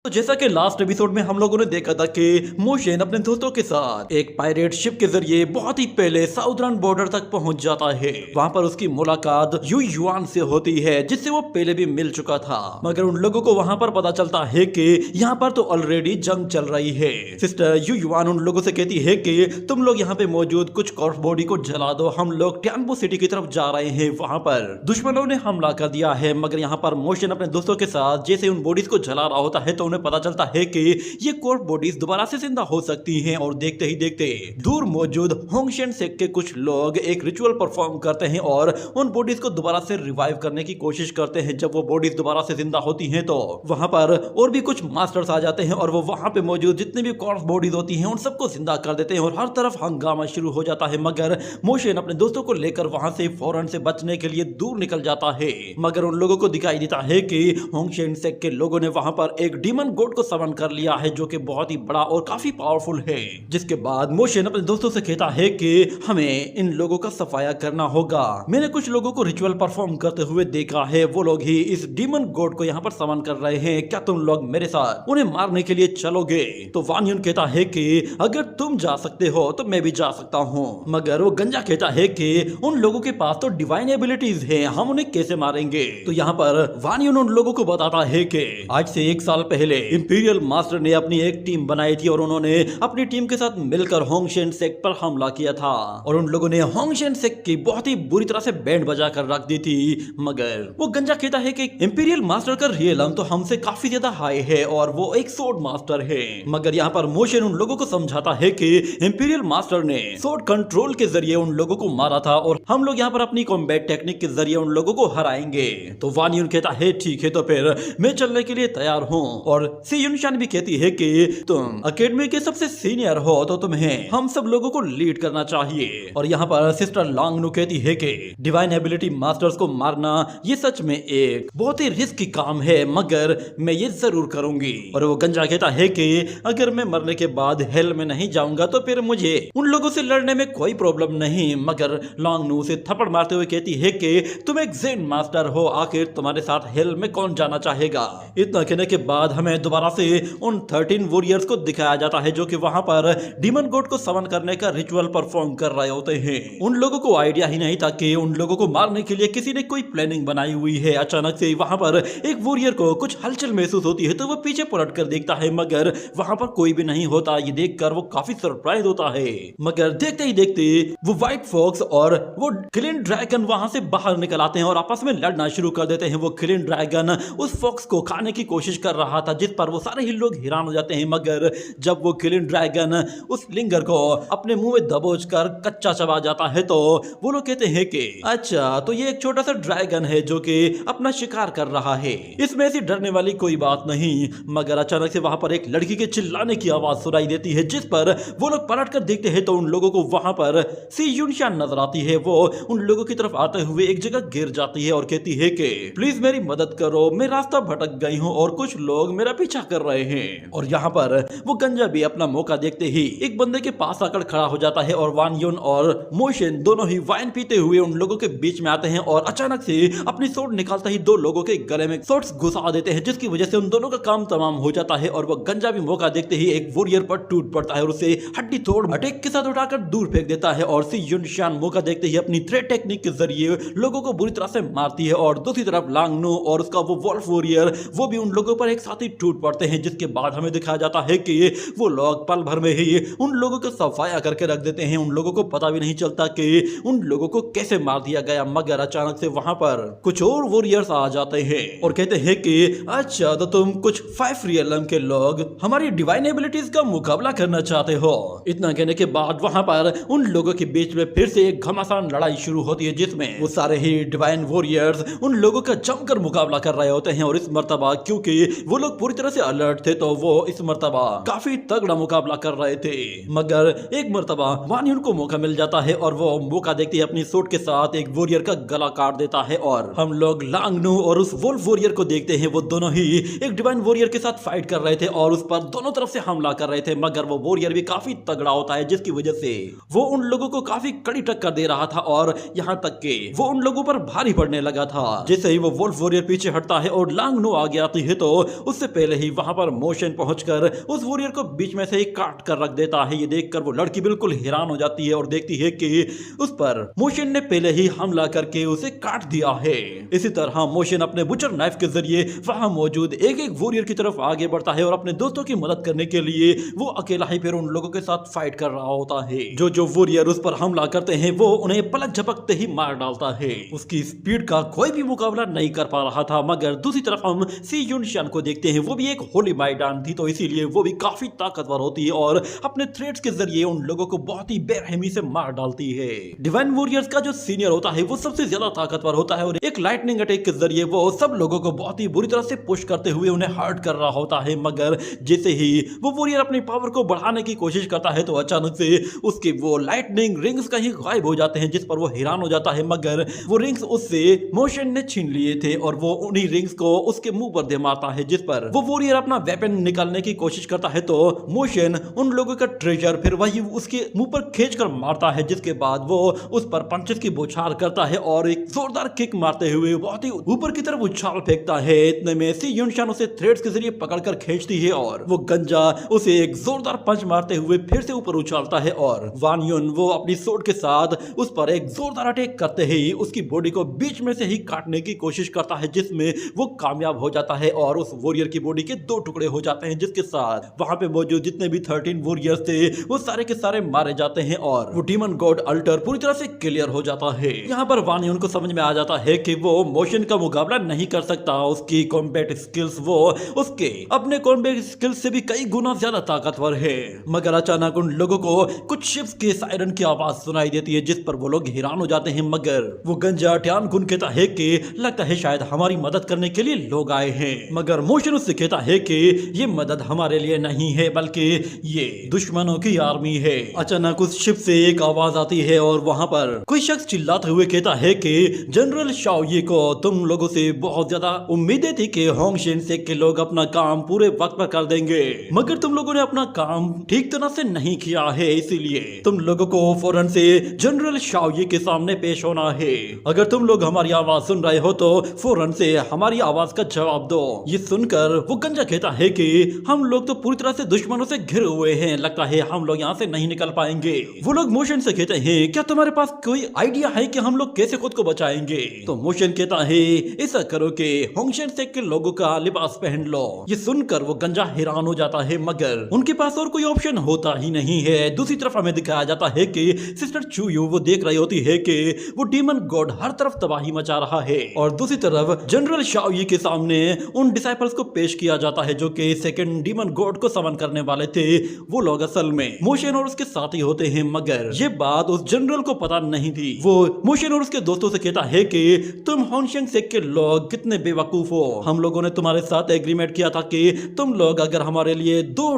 तो जैसा कि लास्ट एपिसोड में हम लोगों ने देखा था कि मोशन अपने दोस्तों के साथ एक पायरेट शिप के जरिए बहुत ही पहले साउदर्न बॉर्डर तक पहुंच जाता है। वहां पर उसकी मुलाकात यू युआन से होती है जिससे वो पहले भी मिल चुका था, मगर उन लोगों को वहां पर पता चलता है कि यहाँ पर तो ऑलरेडी जंग चल रही है। सिस्टर यू युआन उन लोगों से कहती है कि तुम लोग यहाँ पे मौजूद कुछ कॉर्प्स बॉडी को जला दो, हम लोग टियानबो सिटी की तरफ जा रहे हैं। वहां पर दुश्मनों ने हमला कर दिया है, मगर यहाँ पर मोशन अपने दोस्तों के साथ जैसे उन बॉडीज को जला रहा होता है तो उन्हें पता चलता है कि ये कॉर्प बॉडीज दोबारा से जिंदा हो सकती हैं। और देखते ही देखते दूर मौजूद होंगशेन सेक के कुछ लोग एक रिचुअल परफॉर्म करते हैं और उन बॉडीज को दोबारा से रिवाइव करने की कोशिश करते हैं। जब वो बॉडीज दोबारा से जिंदा होती हैं तो वहां पर और भी कुछ मास्टर्स आ जाते हैं और वो वहां पे मौजूद जितनी भी कॉर्प बॉडीज होती हैं उन सबको जिंदा कर देते हैं और हर तरफ हंगामा शुरू हो जाता है। मगर मोशन अपने दोस्तों को लेकर वहां से फौरन से बचने के लिए दूर निकल जाता है, मगर उन लोगों को दिखाई देता है कि होंगशेन सेक के लोगों ने वहां पर एक डीमन गॉड को समन कर लिया है जो कि बहुत ही बड़ा और काफी पावरफुल है। जिसके बाद मोशन अपने दोस्तों से कहता है कि हमें इन लोगों का सफाया करना होगा। मैंने कुछ लोगों को रिचुअल परफॉर्म करते हुए देखा है, वो लोग ही इस डीमन गॉड को यहाँ पर समन कर रहे हैं। क्या तुम लोग मेरे साथ उन्हें मारने के लिए चलोगे? तो वान युन कहता है कि अगर तुम जा सकते हो तो मैं भी जा सकता हूँ, मगर वो गंजा कहता है कि उन लोगों के पास तो डिवाइन एबिलिटीज हैं, हम उन्हें कैसे मारेंगे? तो यहाँ पर वान युन उन लोगों को बताता है कि आज से 1 साल पहले इंपीरियल मास्टर ने अपनी एक टीम बनाई थी और उन्होंने अपनी टीम के साथ मिलकर होंगशेन सेक पर हमला किया था और उन लोगों ने होंगशेन सेक की बहुत ही बुरी तरह से बैंड बजा कर रख दी थी। मगर वो गंजा कहता है कि इंपीरियल मास्टर का रियल तो हमसे काफी ज्यादा हाई है और वो एक सोर्ड मास्टर है। मगर यहाँ पर मोशन उन लोगों को समझाता है कि इंपीरियल मास्टर ने सोर्ड कंट्रोल के जरिए उन लोगों को मारा था और हम लोग यहाँ पर अपनी कॉम्बैट टेक्निक के जरिए उन लोगों को हराएंगे। तो वान युन कहता है ठीक है, तो फिर मैं चलने के लिए तैयार हूँ। और सी युनशान भी कहती है कि तुम अकेडमी के सबसे सीनियर हो तो तुम्हें हम सब लोगों को लीड करना चाहिए। और यहाँ पर सिस्टर लांगनू कहती है कि डिवाइन एबिलिटी मास्टर्स को मारना ये सच में एक बहुत ही रिस्की काम है, मगर मैं ये जरूर करूंगी। और वो गंजा कहता है कि अगर मैं मरने के बाद हेल में नहीं जाऊंगा तो फिर मुझे उन लोगों से लड़ने में कोई प्रॉब्लम नहीं। मगर लांगनू उसे थप्पड़ मारते हुए कहती है कि तुम एक जेन मास्टर हो, आखिर तुम्हारे साथ हेल में कौन जाना चाहेगा? इतना कहने के बाद हमें दोबारा से उन 13 वॉरियर्स को दिखाया जाता है जो कि वहां पर डीमन गॉड को समन करने का रिचुअल परफॉर्म कर रहे होते हैं। उन लोगों को आइडिया ही नहीं था कि उन लोगों को मारने के लिए किसी ने कोई प्लानिंग बनाई हुई है। अचानक से वहां पर एक वॉरियर को कुछ हलचल महसूस होती है तो वो पीछे पलट कर देखता है, मगर वहां पर कोई भी नहीं होता। ये देखकर वो काफी सरप्राइज होता है, मगर देखते ही देखते वो व्हाइट फॉक्स और वो क्लीन ड्रैगन वहां से बाहर निकल आते हैं और आपस में लड़ना शुरू कर देते हैं। वो क्लीन ड्रैगन उस फॉक्स को खाने की कोशिश कर रहा था जिस पर वो सारे ही लोग हैरान हो जाते हैं, मगर जब वो क्लीन ड्रैगन उस लिंगर को अपने मुंह में दबोच कर कच्चा चबा जाता है तो वो लोग कहते हैं कि अच्छा, तो ये एक छोटा सा ड्रैगन है जो कि अपना शिकार कर रहा है, इसमें ऐसी डरने वाली कोई बात नहीं। मगर अचानक से वहां पर एक लड़की के चिल्लाने की आवाज सुनाई देती है, जिस पर वो लोग पलट कर देखते हैं तो उन लोगों को वहां पर सी युनशान नजर आती है। वो उन लोगों की तरफ आते हुए एक जगह गिर जाती है और कहती है कि प्लीज मेरी मदद करो, मैं रास्ता भटक गई हूँ और कुछ लोग मेरा पीछा कर रहे हैं। और यहाँ पर वो गंजा भी अपना मौका देखते ही एक बंदे के पास आकर खड़ा हो जाता है और वान युन और मोशन दोनों ही वाइन पीते हुए उन लोगों के बीच में आते हैं और अचानक से अपनी सोर्ड निकालते ही 2 लोगों के गले में सोर्ड्स घुसा देते हैं, जिसकी वजह से उन दोनों का काम तमाम हो जाता है। और वो गंजा भी मौका देखते ही एक वॉरियर पर टूट पड़ता है और उसे हड्डी तोड़ अटैक के साथ उठाकर दूर फेंक देता है। और सी युनशान मौका देखते ही अपनी थ्रेड टेक्निक के जरिए लोगों को बुरी तरह से मारती है और दूसरी तरफ लांगनू और उसका वो वॉल्फ वॉरियर वो भी उन लोगों पर एक साथ ही टूट पड़ते हैं। जिसके बाद हमें दिखाया जाता है कि वो लोग पल भर में ही उन लोगों को सफाया करके रख देते हैं। उन लोगों को पता भी नहीं चलता कि उन लोगों को कैसे मार दिया गया, मगर अचानक से वहां पर कुछ और वॉरियर्स आ जाते हैं और कहते हैं कि अच्छा, तो तुम कुछ 5 रियलम के लोग हमारी डिवाइन एबिलिटीज का मुकाबला करना चाहते हो। इतना कहने के बाद वहां पर उन लोगों के बीच में फिर से एक घमासान लड़ाई शुरू होती है, जिसमें वो सारे ही डिवाइन वॉरियर्स उन लोगों का जमकर मुकाबला कर रहे होते हैं। और इस मर्तबा क्योंकि वो लोग पूरी तरह से अलर्ट थे तो वो इस मर्तबा काफी तगड़ा मुकाबला कर रहे थे। मगर एक मर्तबा वान युन को मौका मिल जाता है और वो मौका देखते ही अपनी सूट के साथ एक वॉरियर का गला काट देता है। और हम लोग लांगनू और उस वोल्फ वॉरियर को देखते हैं, वो दोनों ही एक डिवाइन वॉरियर के साथ फाइट कर रहे थे और उस पर दोनों तरफ से हमला कर रहे थे। मगर वो वॉरियर भी काफी तगड़ा होता है, जिसकी वजह से वो उन लोगों को काफी कड़ी टक्कर दे रहा था और यहाँ तक कि वो उन लोगों पर भारी पड़ने लगा था। जैसे ही वो वोल्फ वॉरियर पीछे हटता है और लांगनू आगे आती है तो उससे पहले ही वहां पर मोशन पहुंचकर उस वॉरियर को बीच में से ही काट कर रख देता है। ये देखकर वो लड़की बिल्कुल हैरान हो जाती है और देखती है कि उस पर मोशन ने पहले ही हमला करके उसे काट दिया है। इसी तरह मोशन अपने बुचर नाइफ के जरिए वहां मौजूद एक एक वॉरियर की तरफ आगे बढ़ता है और अपने दोस्तों की मदद करने के लिए वो अकेला ही फिर उन लोगों के साथ फाइट कर रहा होता है। जो वॉरियर उस पर हमला करते हैं वो उन्हें पलक झपकते ही मार डालता है। उसकी स्पीड का कोई भी मुकाबला नहीं कर पा रहा था। मगर दूसरी तरफ हम सी युनशान को देखते हैं। वो भी एक होली माइडान थी, तो इसीलिए वो भी काफी ताकतवर होती है और अपने थ्रेड्स के जरिए उन लोगों को बहुत ही बेरहमी से मार डालती है। डिवाइन वॉरियर्स का जो सीनियर होता है वो सबसे ज्यादा ताकतवर होता है और एक लाइटनिंग अटैक के जरिए वो सब लोगों को बहुत ही बुरी तरह से पुश करते हुए उन्हें हर्ट कर रहा होता है। मगर जैसे ही वो वॉरियर अपनी पावर को बढ़ाने की कोशिश करता है तो अचानक से उसके वो लाइटनिंग रिंग्स कहीं गायब हो जाते हैं, जिस पर वो हैरान हो जाता है। मगर वो रिंग्स उससे मोशन ने छीन लिए थे और वो उन्हीं रिंग्स को उसके मुंह पर दे मारता है, जिस पर वो वॉरियर अपना वेपन निकालने की कोशिश करता है तो मोशन उन लोगों का ट्रेजर फिर वही उसके मुंह पर खींच कर मारता है, जिसके बाद वो उस पर पंचेस की बौछार करता है और एक जोरदार किक मारते हुए बहुत ही ऊपर की तरफ उछाल फेंकता है। इतने में सी युनशान उसे थ्रेड्स के जरिए पकड़कर खींचती है और वो गंजा उसे एक जोरदार पंच मारते हुए फिर से ऊपर उछालता है और वान युन वो अपनी सोर्ड के साथ उस पर एक जोरदार अटैक करते ही उसकी बॉडी को बीच में से ही काटने की कोशिश करता है, जिसमें वो कामयाब हो जाता है और उस वॉरियर की बॉडी के 2 टुकड़े हो जाते हैं, जिसके साथ वहां पे मौजूद जितने भी 13 वॉरियर्स थे वो सारे के सारे मारे जाते हैं और वो डीमन गॉड अल्टर पूरी तरह से क्लियर हो जाता है। यहाँ पर वान युन को समझ में आ जाता है कि वो मोशन का मुकाबला नहीं कर सकता। उसकी कॉम्बैट स्किल्स वो उसके अपने कॉम्बैट स्किल्स से भी कई गुना ज्यादा ताकतवर है। मगर अचानक उन लोगों को कुछ शिप्स के सायरन की आवाज सुनाई देती है, जिस पर वो लोग हैरान हो जाते हैं। मगर वो गंजा ट्यान गुन कहता है कि लगता है शायद हमारी मदद करने के लिए लोग आए हैं। मगर मोशन उससे कहता है कि ये मदद हमारे लिए नहीं है बल्कि ये दुश्मनों की आर्मी है। अचानक उस शिप से एक आवाज आती है और वहां पर कोई शख्स चिल्लाते हुए कहता है कि जनरल शाओये को तुम लोगों से बहुत ज्यादा उम्मीदें थी कि होंगशेन से के लोग अपना काम पूरे वक्त पर कर देंगे, मगर तुम लोगों ने अपना काम ठीक तरह से नहीं किया है, इसीलिए तुम लोगों को फौरन से जनरल शाओये के सामने पेश होना है। अगर तुम लोग हमारी आवाज सुन रहे हो तो फौरन से हमारी आवाज का जवाब दो। ये सुनकर वो गंजा कहता है कि हम लोग तो पूरी तरह से दुश्मनों से घिरे हुए हैं, लगता है हम लोग यहाँ से नहीं निकल पाएंगे। वो लोग मोशन से कहते हैं क्या तुम्हारे पास कोई आइडिया है कि हम लोग कैसे खुद को बचाएंगे? तो मोशन कहता है ऐसा करो कि होंगशेन से के लोगों का लिबास पहन लो। ये सुनकर वो गंजा हैरान हो जाता है, मगर उनके पास और कोई ऑप्शन होता ही नहीं है। दूसरी तरफ हमें दिखाया जाता है कि सिस्टर चूयू वो देख रही होती है कि वो डीमन गॉड हर तरफ तबाही मचा रहा है और दूसरी तरफ जनरल शाओये के सामने उन डिसाइपल्स को पेश किया जाता है जो कि सेकंड डीमन गॉड को समन करने वाले थे। वो लोग असल में मोशन और उसके साथी होते हैं, मगर ये बात उस जनरल को पता नहीं थी। वो मोशन और उसके दोस्तों से कहता है कि तुम होंगशेन से के लोग कितने बेवकूफ हो। हम लोगों ने तुम्हारे साथ एग्रीमेंट किया था कि तुम लोग अगर हमारे लिए दो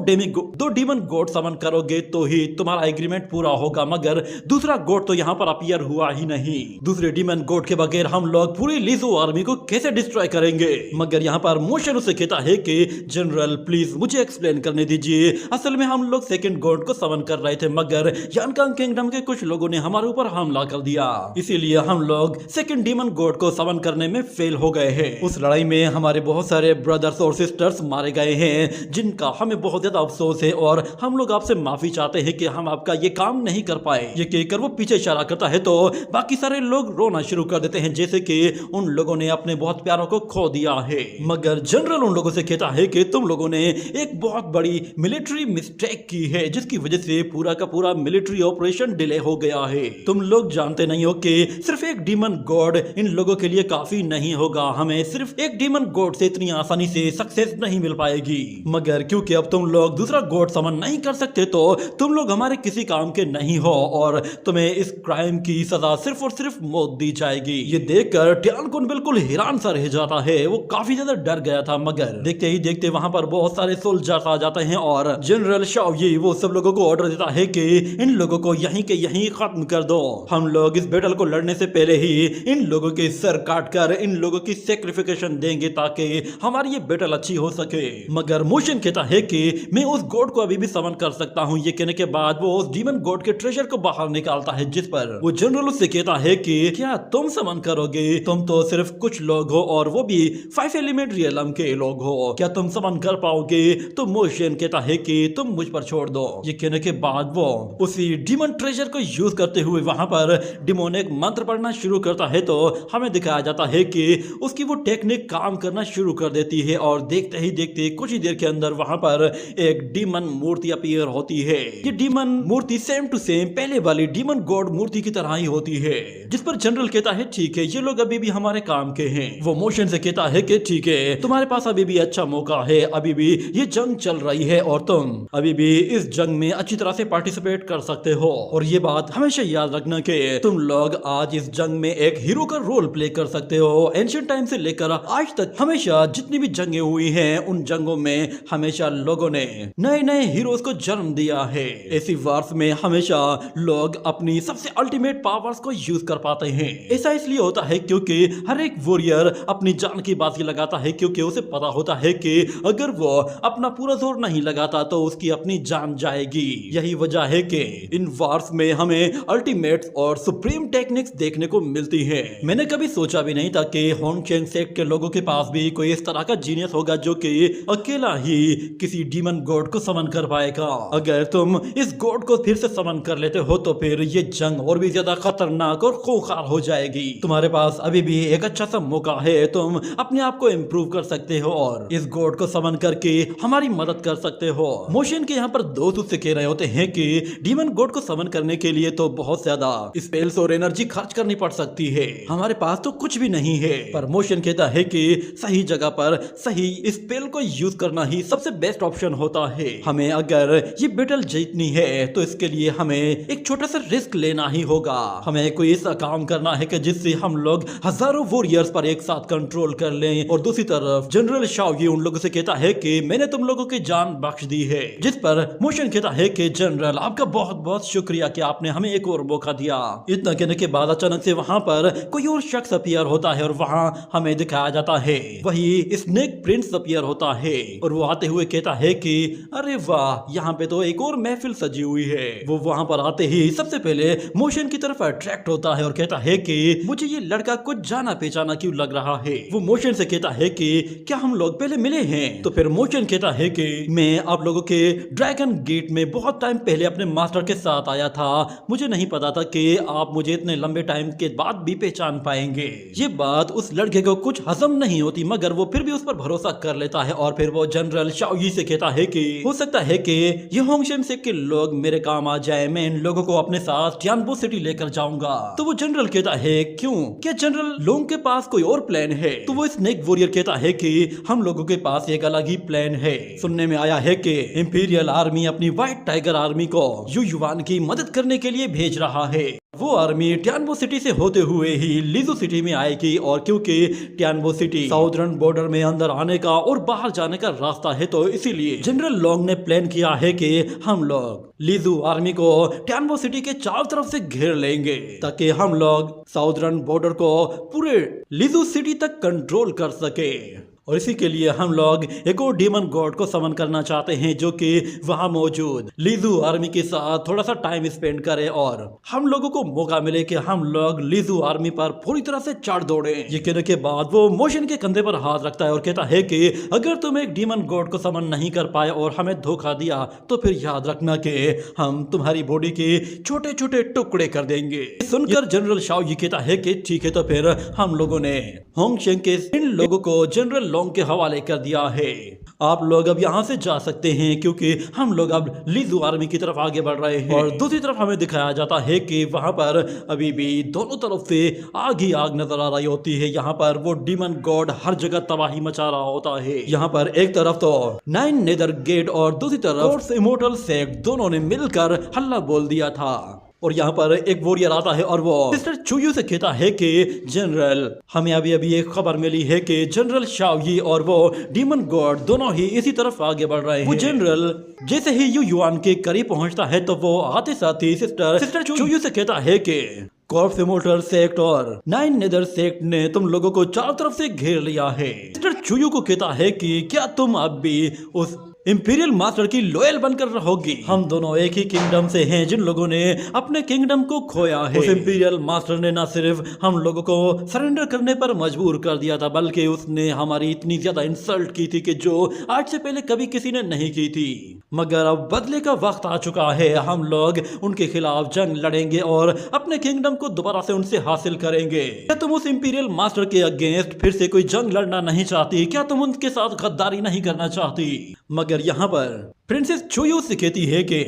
डीमन गॉड समन करोगे तो ही तुम्हारा एग्रीमेंट पूरा होगा, मगर दूसरा गॉड तो यहाँ पर अपीयर हुआ ही नहीं। दूसरे डीमन गॉड के बगैर हम लोग पूरी लीजो आर्मी को कैसे डिस्ट्रॉय करेंगे? मगर यहाँ पर मोशन उसे कहता है कि जनरल प्लीज मुझे एक्सप्लेन करने दीजिए। असल में हम लोग सेकंड गॉड को समन कर रहे थे, मगर यानकांग किंगडम के कुछ लोगों ने हमारे ऊपर हमला कर दिया, इसीलिए हम लोग सेकंड डीमन गॉड को समन करने में फेल हो गए हैं। उस लड़ाई में हमारे बहुत सारे ब्रदर्स और सिस्टर्स मारे गए हैं, जिनका हमें बहुत ज्यादा अफसोस है और हम लोग आपसे माफी चाहते हैं कि हम आपका ये काम नहीं कर पाए। ये कहकर वो पीछे इशारा करता है तो बाकी सारे लोग रोना शुरू कर देते हैं, जैसे कि उन लोगों ने अपने बहुत प्यारों को खो दिया है। मगर जनरल उन लोगों से कहता है कि तुम लोगों ने एक बहुत बड़ी मिलिट्री मिस्टेक की है, जिसकी वजह से पूरा का पूरा मिलिट्री ऑपरेशन डिले हो गया है। तुम लोग जानते नहीं हो कि सिर्फ एक डीमन गॉड इन लोगों के लिए काफी नहीं होगा। हमें सिर्फ एक डीमन गॉड से इतनी आसानी से सक्सेस नहीं मिल पाएगी, मगर क्योंकि अब तुम लोग दूसरा गॉड समन नहीं कर सकते तो तुम लोग हमारे किसी काम के नहीं हो और तुम्हें इस क्राइम की सजा सिर्फ और सिर्फ मौत दी जाएगी। ये देखकर ट्यानकुन बिल्कुल हैरान सा रह जाता है। वो काफी ज्यादा डर गया था, मगर देखते ही देखते वहां पर बहुत सारे सोल्जर्स आ जाते हैं और जनरल शाओये वो सब लोगों को ऑर्डर देता है कि इन लोगों को यहीं के यहीं खत्म कर दो। हम लोग इस बैटल को लड़ने से पहले ही इन लोगों के सर काट कर इन लोगों की सैक्रिफिकेशन देंगे ताकि हमारी ये बैटल अच्छी हो सके। मगर मोशन कहता है कि मैं उस गॉड को अभी भी समन कर सकता हूँ। ये कहने के बाद वो उस डीमन गॉड के ट्रेजर को बाहर निकालता है, जिस पर वो जनरल उससे कहता है कि क्या तुम समन करोगे? तुम तो सिर्फ कुछ लोग हो और वो भी 5 एलिमेंट रियलम के लोग हो, क्या तुम समन कर पाओगे? तो मोशन कहता है कि तुम मुझ पर छोड़ दो। ये कहने के बाद वो उसी डीमन ट्रेजर को यूज करते हुए वहां पर डिमोनिक मंत्र पढ़ना शुरू करता है। तो हमें दिखाया जाता है कि उसकी वो टेक्निक काम करना शुरू कर देती है और देखते ही देखते कुछ ही देर के अंदर वहां पर एक डीमन मूर्ति अपीयर होती है। ये डीमन मूर्ति सेम टू सेम पहले वाली डीमन गॉड मूर्ति की तरह ही होती है, जिस पर जनरल कहता है ठीक है, ये लोग अभी भी हमारे काम के हैं। वो मोशन से कहता है कि ठीक है, तुम्हारे पास अभी भी अच्छा मौका है, अभी भी ये जंग चल रही है और तुम अभी भी इस जंग में अच्छी तरह से पार्टिसिपेट कर सकते हो। और ये बात हमेशा याद रखना कि तुम लोग आज इस जंग में एक हीरो का रोल प्ले कर सकते हो। एंशिएंट टाइम से लेकर आज तक हमेशा जितनी भी जंगें हुई हैं, उन जंगों में हमेशा लोगों ने नए नए हीरोज को जन्म दिया है। ऐसी वार्स में हमेशा लोग अपनी सबसे अल्टीमेट पावर्स को यूज कर पाते हैं। ऐसा इसलिए होता है क्योंकि हर एक वॉरियर अपनी जान की बाजी लगाता है, क्योंकि उसे पता होता है कि अगर वो अपना पूरा जोर नहीं लगाता तो उसकी अपनी जान जाएगी। यही वजह है कि इन वार्स में हमें अल्टीमेट्स और सुप्रीम टेक्निक्स देखने को मिलती हैं। मैंने कभी सोचा भी नहीं था कि होंगशेंग सेक्ट के लोगों के पास भी कोई इस तरह का जीनियस होगा जो कि अकेला ही किसी डीमन गॉड को समन कर पाएगा। अगर तुम इस गॉड को फिर से समन कर लेते हो तो फिर ये जंग और भी ज्यादा खतरनाक और खूंखार हो जाएगी। तुम्हारे पास अभी भी एक अच्छा सा मौका है, तुम अपने आप को इम्प्रूव कर सकते हो और इस गॉड को समन करके हमारी मदद कर सकते हो। मोशन के यहाँ पर दोस्त उससे कह रहे होते हैं कि डीमन गॉड को समन करने के लिए तो बहुत ज्यादा स्पेल्स और एनर्जी खर्च करनी पड़ सकती है, हमारे पास तो कुछ भी नहीं है। पर मोशन कहता है कि सही जगह पर सही स्पेल को यूज करना ही सबसे बेस्ट ऑप्शन होता है। हमें अगर ये बैटल जीतनी है तो इसके लिए हमें एक छोटा सा रिस्क लेना ही होगा। हमें कोई ऐसा काम करना है कि जिससे हम लोग हजारों वॉरियर्स पर एक साथ कंट्रोल कर लें। और दूसरी तरफ जनरल शाओगी उन लोगों से कहता है कि मैंने तुम लोगों की जान बख्श दी है, जिस पर मोशन कहता है कि जनरल आपका बहुत बहुत शुक्रिया कि आपने हमें एक और मौका दिया। इतना कहने के बाद अचानक से वहां पर कोई और शख्स अपीयर होता है और वहां हमें दिखाया जाता है वही स्नेक प्रिंस अपीयर होता है। और वो आते हुए कहता है कि अरे वाह, यहाँ पे तो एक और महफिल सजी हुई है। वो वहां पर आते ही सबसे पहले मोशन की तरफ अट्रैक्ट होता है और कहता है कि मुझे ये लड़का कुछ जाना पहचाना क्यों लग रहा है। वो मोशन से कहता है कि क्या हम लोग पहले मिले हैं? तो फिर मोशन कहता है कि मैं आप लोगों के ड्रैगन गेट में बहुत टाइम पहले अपने मास्टर के साथ आया था, मुझे नहीं पता था कि आप मुझे इतने लंबे टाइम के बाद भी पहचान पाएंगे। ये बात उस लड़के को कुछ हजम नहीं होती, मगर वो फिर भी उस पर भरोसा कर लेता है। और फिर वो जनरल शाओगी से कहता है कि हो सकता है कि ये होंगशेंग सेक्ट के लोग मेरे काम आ जाए, मैं इन लोगों को अपने साथ टियानबो सिटी लेकर जाऊंगा। तो वो जनरल कहता है क्यों, क्या जनरल लोंग के पास कोई और प्लान है? तो वो स्नेक वॉरियर कहता है कि हम लोगों के पास एक अलग ही प्लान है। सुनने में आया है कि इंपीरियल आर्मी अपनी व्हाइट टाइगर आर्मी को यू युआन की मदद करने के लिए भेज रहा है। वो आर्मी टियानबो सिटी से होते हुए ही लीजू सिटी में आएगी। और क्योंकि टियानबो सिटी साउदर्न बॉर्डर में अंदर आने का और बाहर जाने का रास्ता है, तो इसीलिए जनरल लोंग ने प्लान किया है कि हम लोग लीजू आर्मी को टियानबो सिटी के चारों तरफ से घेर लेंगे, ताकि हम लोग साउदर्न बॉर्डर को पूरे लीजू सिटी तक कंट्रोल कर सके। और इसी के लिए हम लोग एक और डीमन गॉड को समन करना चाहते हैं जो कि वहां मौजूद लीजू आर्मी के साथ थोड़ा सा टाइम स्पेंड करे और हम लोगों को मौका मिले कि हम लोग लीजू आर्मी पर पूरी तरह से चढ़ दौड़े। ये कहने के बाद वो मोशन के कंधे पर हाथ रखता है और कहता है कि अगर तुम एक डीमन गॉड को समन नहीं कर पाए और हमें धोखा दिया तो फिर याद रखना कि हम तुम्हारी बॉडी के छोटे छोटे टुकड़े कर देंगे। सुनकर जनरल शाओ ये कहता है कि ठीक है, तो फिर हम लोगों ने होंगशेंग के इन लोगों को जनरल लोंग के हवाले कर दिया है। आप लोग अब यहाँ से जा सकते हैं क्योंकि हम लोग अब लीजू आर्मी की तरफ आगे बढ़ रहे हैं। और दूसरी तरफ हमें दिखाया जाता है कि वहां पर अभी भी दोनों तरफ से आग ही आग नजर आ रही होती है। यहाँ पर वो डीमन गॉड हर जगह तबाही मचा रहा होता है। यहाँ पर एक तरफ तो 9 नेदर गेट और दूसरी तरफ इमोर्टल सेक्ट दोनों ने मिलकर हल्ला बोल दिया था। और यहाँ पर एक वॉरियर आता है और वो मिस्टर चुयू से कहता है कि जनरल, हमें अभी अभी एक खबर मिली है कि जनरल शाओगी और वो डीमन गॉड दोनों ही इसी तरफ आगे बढ़ रहे हैं। वो जनरल जैसे ही यू युआन के करीब पहुंचता है तो वो आते साथ ही सिस्टर चुयू से कहता है कि कॉर्प्स इमोर्टल सेक्ट और 9 नेदर सेक्ट ने तुम लोगों को चारों तरफ से घेर लिया है। मिस्टर चुयू को कहता है कि क्या तुम अब भी उस इंपीरियल मास्टर की लॉयल बनकर रहोगी। हम दोनों एक ही किंगडम से हैं जिन लोगों ने अपने किंगडम को खोया है। उस इंपीरियल मास्टर ने न सिर्फ हम लोगों को सरेंडर करने पर मजबूर कर दिया था, बल्कि उसने हमारी इतनी ज्यादा इंसल्ट की थी कि जो आज से पहले कभी किसी ने नहीं की थी। मगर अब बदले का वक्त आ चुका है। हम लोग उनके खिलाफ जंग लड़ेंगे और अपने किंगडम को दोबारा से उनसे हासिल करेंगे। क्या तुम उस इंपीरियल मास्टर के अगेंस्ट फिर से कोई जंग लड़ना नहीं चाहती? क्या तुम उनके साथ गद्दारी नहीं करना चाहती? मगर यहाँ पर प्रिंसेस चुयू से कहती है कि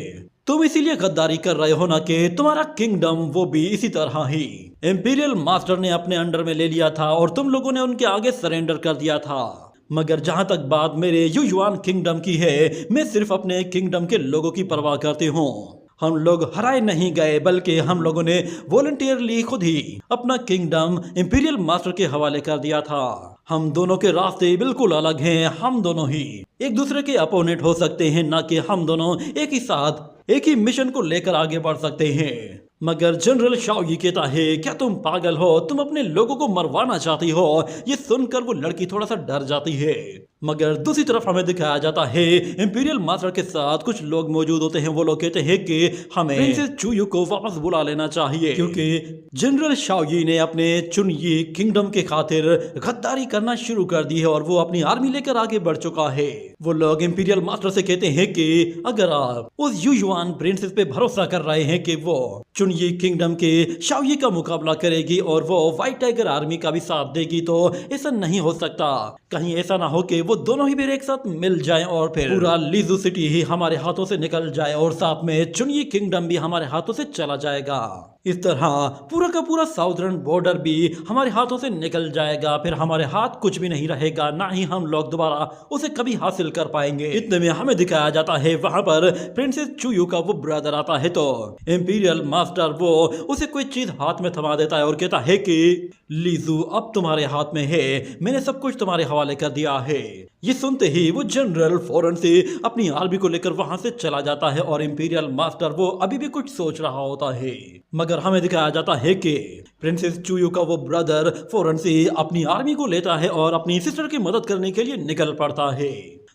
तुम इसीलिए गद्दारी कर रहे हो ना कि तुम्हारा किंगडम वो भी इसी तरह ही इंपीरियल मास्टर ने अपने अंडर में ले लिया था और तुम लोगों ने उनके आगे सरेंडर कर दिया था। मगर जहां तक बात मेरे युयुआन किंगडम की है, मैं सिर्फ अपने किंगडम के लोगों की परवाह करती हूँ। हम लोग हराए नहीं गए, बल्कि हम लोगों ने वॉलंटियरली खुद ही अपना किंगडम इंपीरियल मास्टर के हवाले कर दिया था। हम दोनों के रास्ते बिल्कुल अलग हैं। हम दोनों ही एक दूसरे के अपोनेंट हो सकते हैं, ना कि हम दोनों एक ही साथ एक ही मिशन को लेकर आगे बढ़ सकते हैं। मगर जनरल शाओगी कहता है, क्या तुम पागल हो? तुम अपने लोगों को मरवाना चाहती हो? ये सुनकर वो लड़की थोड़ा सा डर जाती है। मगर दूसरी तरफ हमें दिखाया जाता है इंपीरियल मास्टर के साथ कुछ लोग मौजूद होते हैं। वो लोग कहते हैं कि हमें प्रिंसेस चुयू को वापस बुला लेना चाहिए, क्योंकि जनरल शाओगी ने अपने चुनयी किंगडम के खातिर गद्दारी करना शुरू कर दी है और वो अपनी आर्मी लेकर आगे बढ़ चुका है। वो लोग इंपीरियल मास्टर से कहते हैं कि अगर आप उस युयुआन प्रिंसेस पे भरोसा कर रहे हैं कि वो चुनयी किंगडम के शाओगी का मुकाबला करेगी और वो व्हाइट टाइगर आर्मी का भी साथ देगी, तो ऐसा नहीं हो सकता। कहीं ऐसा ना हो कि वो दोनों ही फिर एक साथ मिल जाएं और फिर पूरा लीजू सिटी ही हमारे हाथों से निकल जाए और साथ में चुनयी किंगडम भी हमारे हाथों से चला जाएगा। इस तरह पूरा का पूरा साउदर्न बॉर्डर भी हमारे हाथों से निकल जाएगा। फिर हमारे हाथ कुछ भी नहीं रहेगा, ना ही हम लोग दोबारा उसे कभी हासिल कर पाएंगे। इतने में हमें दिखाया जाता है वहां पर प्रिंसेस चुयू का वो ब्रदर आता है, तो इंपीरियल मास्टर वो उसे कोई चीज हाथ में थमा देता है और कहता है कि लीजू अब तुम्हारे हाथ में है, मैंने सब कुछ तुम्हारे हवाले कर दिया है। ये सुनते ही वो जनरल फौरन से अपनी आर्मी को लेकर वहां से चला जाता है और इंपीरियल मास्टर वो अभी भी कुछ सोच रहा होता है। मगर हमें दिखाया जाता है कि प्रिंसेस चुयू का वो ब्रदर फौरन से अपनी आर्मी को लेता है और अपनी सिस्टर की मदद करने के लिए निकल पड़ता है।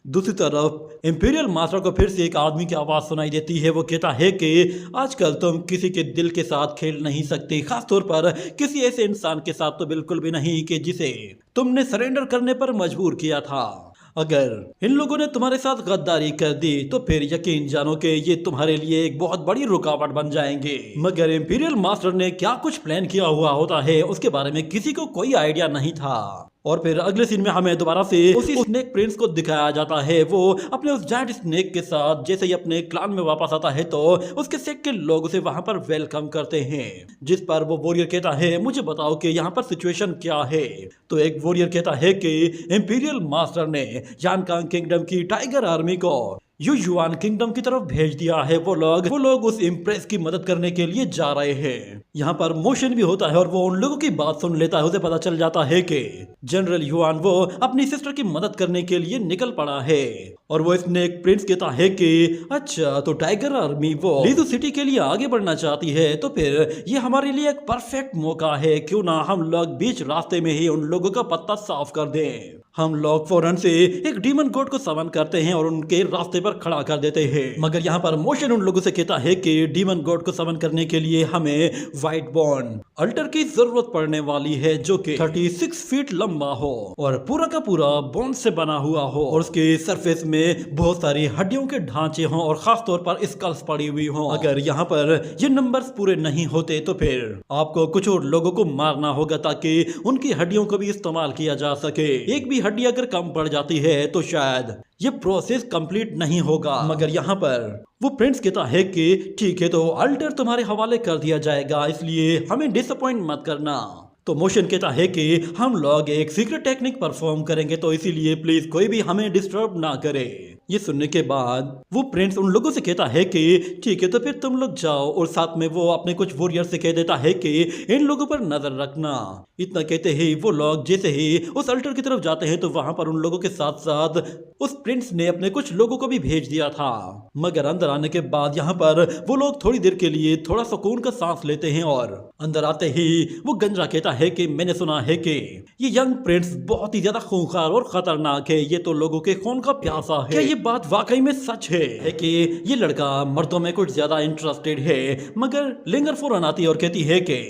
दूसरी तरफ इंपीरियल मास्टर को फिर से एक आदमी की आवाज सुनाई देती है। वो कहता है कि आजकल तुम किसी के दिल के साथ खेल नहीं सकते, खासतौर पर किसी ऐसे इंसान के साथ तो बिल्कुल भी नहीं कि जिसे तुमने सरेंडर करने पर मजबूर किया था। अगर इन लोगों ने तुम्हारे साथ गद्दारी कर दी तो फिर यकीन जानो कि ये तुम्हारे लिए एक बहुत बड़ी रुकावट बन जाएंगे। मगर इंपीरियल मास्टर ने क्या कुछ प्लान किया हुआ होता है उसके बारे में किसी को कोई आइडिया नहीं था। और फिर अगले सीन में हमें दोबारा से उसी स्नेक प्रिंस को दिखाया जाता है। वो अपने उस जायंट स्नेक के साथ जैसे ही अपने क्लान में वापस आता है तो उसके सेक के लोग उसे वहां पर वेलकम करते हैं, जिस पर वो वॉरियर कहता है, मुझे बताओ कि यहाँ पर सिचुएशन क्या है। तो एक वॉरियर कहता है कि इंपीरियल मास्टर ने यानकांग किंगडम की टाइगर आर्मी को युयुआन किंगडम की तरफ भेज दिया है। वो लोग उस इम्प्रेस की मदद करने के लिए जा रहे हैं। यहाँ पर मोशन भी होता है और वो उन लोगों की बात सुन लेता है। उसे पता चल जाता है कि जनरल युआन वो अपनी सिस्टर की मदद करने के लिए निकल पड़ा है। और वो स्नेक प्रिंस कहता है कि अच्छा, तो टाइगर आर्मी वो लीजू सिटी के लिए आगे बढ़ना चाहती है, तो फिर ये हमारे लिए एक परफेक्ट मौका है। क्यों ना हम लोग बीच रास्ते में ही उन लोगों का पत्ता साफ कर दें। हम लोग फौरन से एक डीमन गॉड को समन करते हैं और उनके रास्ते पर खड़ा कर देते हैं। मगर यहाँ पर मोशन उन लोगों से कहता है कि डीमन गॉड को समन करने के लिए हमें व्हाइट बॉर्न अल्टर की जरूरत पड़ने वाली है, जो कि 36 फीट लंबा हो और पूरा का पूरा बोन से बना हुआ हो और उसके सरफेस में बहुत सारी हड्डियों के ढांचे हों और खास तौर पर स्कल्स पड़ी हुई हों। अगर यहाँ पर ये नंबर्स पूरे नहीं होते तो फिर आपको कुछ और लोगों को मारना होगा ताकि उनकी हड्डियों को भी इस्तेमाल किया जा सके। एक भी हड्डी अगर कम पड़ जाती है तो शायद ये प्रोसेस कंप्लीट नहीं होगा। मगर यहाँ पर वो प्रिंस कहता है कि ठीक है, तो अल्टर तुम्हारे हवाले कर दिया जाएगा, इसलिए हमें डिसअपॉइंट मत करना। तो मोशन कहता है कि हम लोग एक सीक्रेट टेक्निक परफॉर्म करेंगे, तो इसीलिए प्लीज कोई भी हमें डिस्टर्ब ना करे। ये सुनने के बाद वो प्रिंस उन लोगों से कहता है कि ठीक है, तो फिर तुम लोग जाओ। और साथ में वो अपने कुछ वॉरियर से कह देता है कि इन लोगों पर नजर रखना। इतना कहते ही वो लोग जैसे ही उस अल्टर की तरफ जाते हैं तो वहां पर उन लोगों के साथ साथ उस प्रिंस ने अपने कुछ लोगों को भी भेज दिया था। मगर अंदर आने के बाद यहाँ पर वो लोग थोड़ी देर के लिए थोड़ा सुकून का सांस लेते हैं और अंदर आते ही वो गंजा कहता है कि मैंने सुना है कि ये यंग प्रिंस बहुत ही ज्यादा खूंखार और खतरनाक है, ये तो लोगों के खून का प्यासा है। क्या ये बात वाकई में सच है कि ये लड़का मर्दों में कुछ ज्यादा इंटरेस्टेड है? मगर लिंगर फौरन आती है और कहती है कि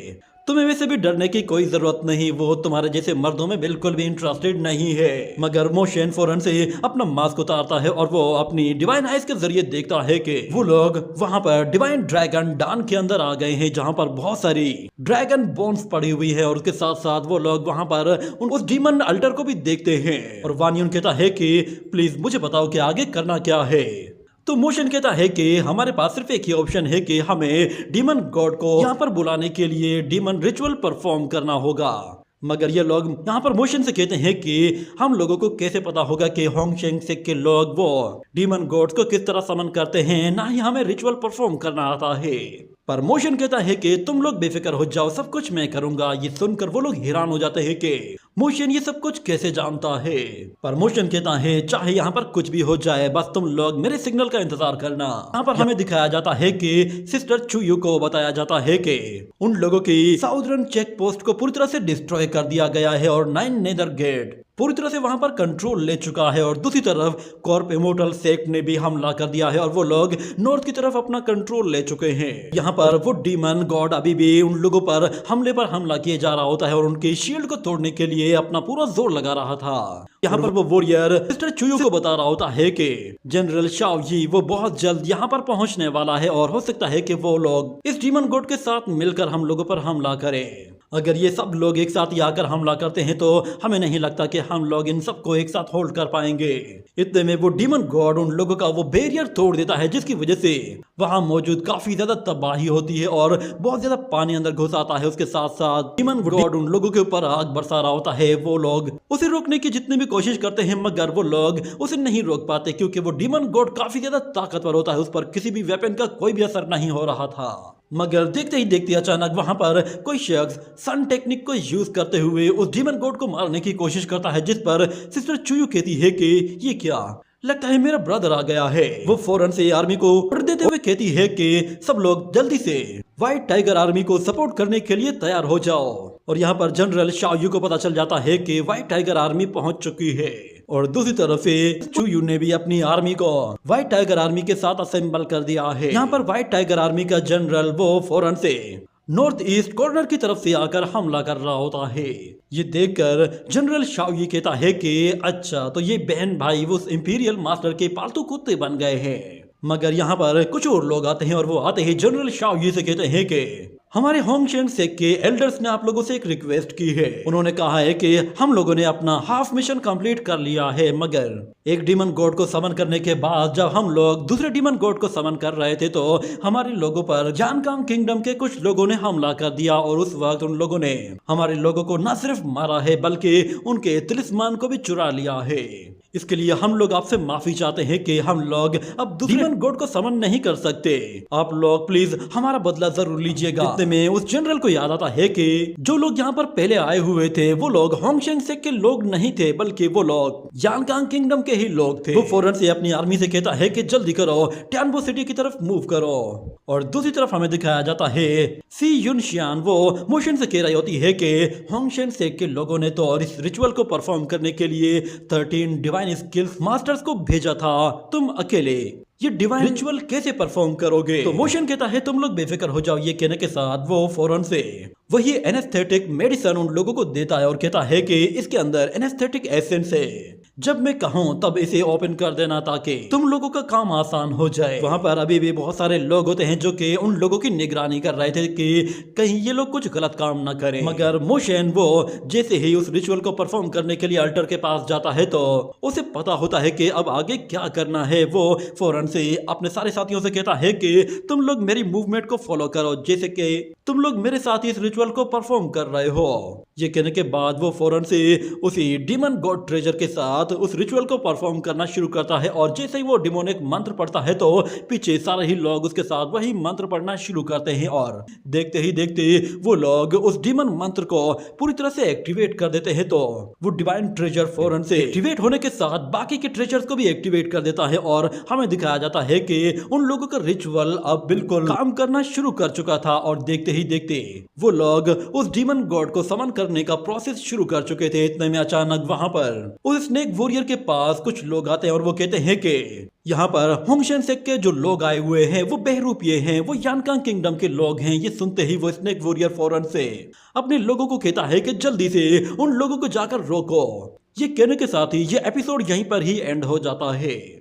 तुम्हें वैसे भी डरने की कोई जरूरत नहीं, वो तुम्हारे जैसे मर्दों में बिल्कुल भी इंटरेस्टेड नहीं है। मगर मोशन फौरन से अपना मास्क उतारता है और वो अपनी डिवाइन आइज के जरिए देखता है कि वो लोग वहां पर डिवाइन ड्रैगन डान के अंदर आ गए हैं, जहां पर बहुत सारी ड्रैगन बोन्स पड़ी हुई है। और उसके साथ साथ वो लोग वहां पर उस डीमन अल्टर को भी देखते हैं। और वानियन कहता है कि प्लीज मुझे बताओ कि आगे करना क्या है। तो मोशन कहता है कि हमारे पास सिर्फ एक ही ऑप्शन है कि हमें डीमन गॉड को यहाँ पर बुलाने के लिए डीमन रिचुअल परफॉर्म करना होगा। मगर ये लोग यहाँ पर मोशन से कहते हैं कि हम लोगों को कैसे पता होगा कि होंगशेंग सेक के लोग वो डीमन गॉड्स को किस तरह समन करते हैं, ना ही हमें रिचुअल परफॉर्म करना आता है। पर मोशन कहता है कि तुम लोग बेफिक्र हो जाओ, सब कुछ मैं करूंगा। ये सुनकर वो लोग हैरान हो जाते हैं कि मोशन ये सब कुछ कैसे जानता है। पर मोशन कहता है चाहे यहाँ पर कुछ भी हो जाए, बस तुम लोग मेरे सिग्नल का इंतजार करना। यहाँ पर हमें दिखाया जाता है कि सिस्टर चुयू को बताया जाता है कि उन लोगों की साउदर्न चेक पोस्ट को पूरी तरह से डिस्ट्रॉय कर दिया गया है और 9 नेदर गेट पूरी तरह से वहां पर कंट्रोल ले चुका है। और दूसरी तरफ कॉर्प इमोर्टल सेक्ट ने भी हमला कर दिया है और वो लोग नॉर्थ की तरफ अपना कंट्रोल ले चुके हैं। यहाँ पर वो डीमन गॉड अभी भी उन लोगों पर हमला किए जा रहा होता है और उनके शील्ड को तोड़ने के लिए अपना पूरा जोर लगा रहा था। यहाँ पर वो वॉरियर सिस्टर चुयू को बता रहा होता है कि जनरल शाओ जी वो बहुत जल्द यहाँ पर पहुंचने वाला है और हो सकता है कि वो लोग इस डीमन गॉड के साथ मिलकर हम लोगों पर हमला करें। अगर ये सब लोग एक साथ ही आकर हमला करते हैं तो हमें नहीं लगता कि हम लोग इन सबको एक साथ होल्ड कर पाएंगे। इतने में वो डीमन गॉड उन लोगों का वो बैरियर तोड़ देता है, जिसकी वजह से वहां मौजूद काफी ज्यादा तबाही होती है और बहुत ज्यादा पानी अंदर घुस आता है। उसके साथ साथ डीमन गॉड उन लोगों के ऊपर आग बरसा रहा होता है। वो लोग उसे रोकने की जितनी भी कोशिश करते हैं मगर वो लोग उसे नहीं रोक पाते, क्योंकि वो डीमन गॉड काफी ज्यादा ताकतवर होता है। उस पर किसी भी वेपन का कोई भी असर नहीं हो रहा था। मगर देखते ही देखते अचानक वहां पर कोई शख्स सन टेक्निक को यूज करते हुए उस डीमन गॉड को मारने की कोशिश करता है, जिस पर सिस्टर चुयू कहती है कि ये क्या, लगता है मेरा ब्रदर आ गया है। वो फौरन से आर्मी को ऑर्डर देते हुए कहती है कि सब लोग जल्दी से व्हाइट टाइगर आर्मी को सपोर्ट करने के लिए तैयार हो जाओ। और यहाँ पर जनरल शाओयू को पता चल जाता है कि व्हाइट टाइगर आर्मी पहुंच चुकी है। और दूसरी तरफ से चुयू ने भी अपनी आर्मी को व्हाइट टाइगर आर्मी के साथ असेंबल कर दिया है। यहाँ पर व्हाइट टाइगर आर्मी का जनरल वो फौरन से नॉर्थ ईस्ट कॉर्नर की तरफ से आकर हमला कर रहा होता है। ये देखकर जनरल शाओयू कहता है कि अच्छा, तो ये बहन भाई उस इंपीरियल मास्टर के पालतू कुत्ते बन गए हैं। मगर यहाँ पर कुछ और लोग आते हैं और वो आते ही जनरल शाओयू से कहते हैं कि हमारे होंगशेंग सेक के एल्डर्स ने आप लोगों से एक रिक्वेस्ट की है। उन्होंने कहा है कि हम लोगों ने अपना हाफ मिशन कंप्लीट कर लिया है, मगर एक डीमन गॉड को समन करने के बाद जब हम लोग दूसरे डीमन गॉड को समन कर रहे थे तो हमारे लोगों पर जानकांग किंगडम के कुछ लोगों ने हमला कर दिया। और उस वक्त उन लोगों ने हमारे लोगों को न सिर्फ मारा है बल्कि उनके तिलिस्मान को भी चुरा लिया है। इसके लिए हम लोग आपसे माफी चाहते हैं कि हम लोग अब डीमन गॉड को समन नहीं कर सकते। आप लोग प्लीज हमारा बदला जरूर लीजिएगा। इतने में उस जनरल को याद आता है कि जो लोग यहाँ पर पहले आए हुए थे वो लोग होंगशेंग सेक के लोग नहीं थे, बल्कि वो लोग जानकांग किंगडम के ही लोग थे। वो फौरन से अपनी आर्मी से कहता है कि जल्दी करो, टियानबो सिटी की तरफ मूव करो। और दूसरी तरफ हमें दिखाया जाता है सी युनशियान वो मोशन से कह रही होती है कि होंगशेंग सेक के लोगों ने तो इस रिचुअल को परफॉर्म करने के लिए 13 डिवाइन स्किल्स मास्टर्स को भेजा था, तुम अकेले ये डिवाइन रिचुअल कैसे परफॉर्म करोगे? तो मोशन कहता है तुम लोग बेफिक्र हो जाओ। ये कहने के साथ वो फौरन से वही एनेस्थेटिक मेडिसिन उन लोगों को देता है और कहता है कि इसके अंदर एनेस्थेटिक एसेंस है, जब मैं कहूँ तब इसे ओपन कर देना ताकि तुम लोगों का काम आसान हो जाए। वहाँ पर अभी भी बहुत सारे लोग होते हैं जो कि उन लोगों की निगरानी कर रहे थे कि कहीं ये लोग कुछ गलत काम ना करें। मगर मोशन वो जैसे ही उस रिचुअल को परफॉर्म करने के लिए अल्टर के पास जाता है तो उसे पता होता है कि अब आगे क्या करना है। वो फौरन से अपने सारे साथियों से कहता है कि तुम लोग मेरी मूवमेंट को फॉलो करो, जैसे कि तुम लोग मेरे साथ इस रिचुअल को परफॉर्म कर रहे हो। ये कहने के बाद वो फौरन से उसी डीमन गॉड ट्रेजर के साथ साथ उस रिचुअल को परफॉर्म करना शुरू करता है और जैसे ही वो डिमोनिक मंत्र पढ़ता है तो पीछे सारे ही लोग उसके साथ वही मंत्र पढ़ना शुरू करते हैं और देखते ही देखते वो लोग उस डीमन मंत्र को पूरी तरह से एक्टिवेट कर देते हैं। तो वो डिवाइन ट्रेजर फौरन से एक्टिवेट होने के साथ बाकी के ट्रेजर्स को भी एक्टिवेट कर देता है और हमें दिखाया जाता है कि उन लोगों का रिचुअल अब बिल्कुल काम करना शुरू कर चुका था और देखते ही देखते वो लोग उस डीमन गॉड को समन करने का प्रोसेस शुरू कर चुके थे। इतने में अचानक वहां पर उस स्नेक वॉरियर के पास कुछ लोग आते हैं और वो कहते हैं कि यहाँ पर होंगशेन सेक के जो लोग आए हुए हैं वो बहरूपिये हैं, वो यानकांग किंगडम के लोग हैं। ये सुनते ही वो स्नेक वॉरियर फौरन से अपने लोगों को कहता है कि जल्दी से उन लोगों को जाकर रोको। ये कहने के साथ ही ये एपिसोड यहीं पर ही एंड हो जाता है।